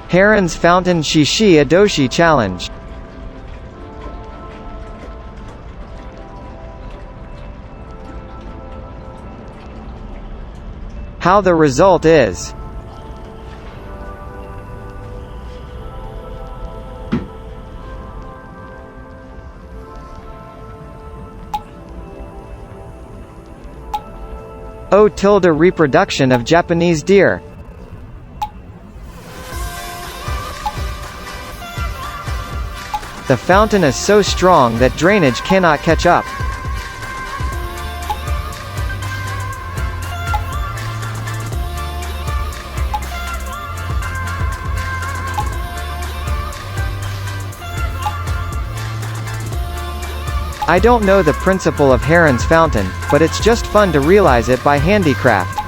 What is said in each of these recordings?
Heron's Fountain Shishi-odoshi Challenge. How the result is. Reproduction of Japanese deer. The fountain is so strong that drainage cannot catch up. I don't know the principle of Heron's Fountain, but it's just fun to realize it by handicraft.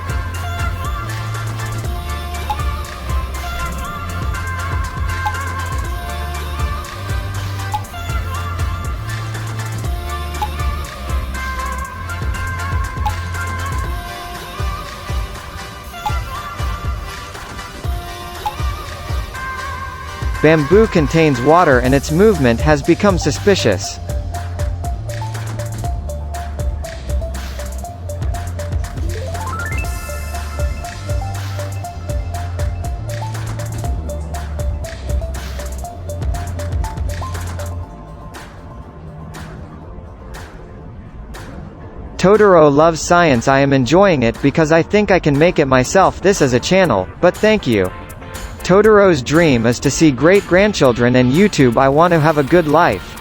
Bamboo contains water and its movement has become suspicious. Totoro loves science. I am enjoying it because I think I can make it myself. This is a channel, but thank you. Totoro's dream is to see great-grandchildren and YouTube. I want to have a good life.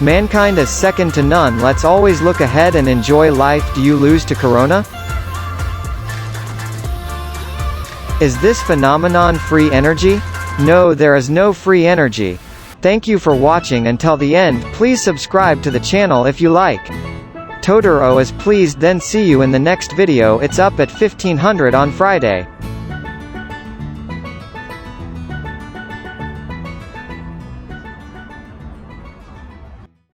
Mankind is second to none. Let's always look ahead and enjoy life. Do you lose to Corona? Is this phenomenon free energy? No, there is no free energy. Thank you for watching until the end. Please subscribe to the channel if you like. Totoro is pleased. Then see you in the next video. It's up at 1500 on Friday.